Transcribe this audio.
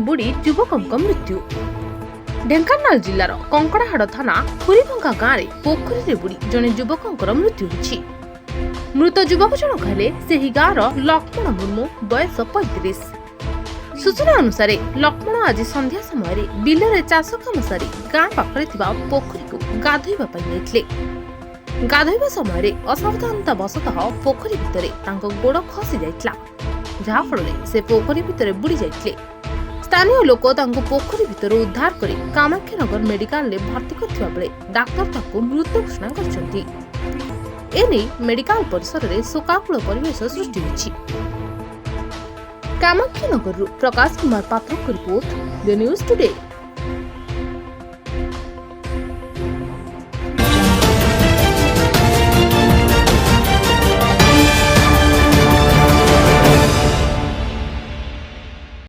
बुड़ी युवक मृत्यु। ढेंकानाल जिलार कंकड़ाहाड़ थाना खुरीभंगा गाँव में पोखरी बुड़ी जड़े युवक मृत्यु होइछि। मृत युवक जनक हेले सेही गाँवर लक्ष्मण मुर्मू बयस 35। सूचना अनुसार लक्ष्मण आज संध्या समय बिलरे चाष काम सारी गाँ पाखरे थिबा पोखरी को गाधोइबा पई जाइथिले। गाधोइबा समय असावधानता वशतः पोखरी भितरे तांको गोड़ खसी जाइतला, जहा फଳରେ से पोखरी भितरे बुड़ी जाइथिले। स्थानीय लोक तांको पोखरी भितर उद्धार करी कामाक्षीनगर मेडिकल रे भर्ती करथिबा बेले डाक्टर ताको मृत घोषणा करछंती। एने मेडिकल परिसर रे शोकाकुल परिवेश सृष्टि होइछि। कामाक्षीनगर प्रकाश कुमार पात्रक रिपोर्ट, द न्यूज टुडे।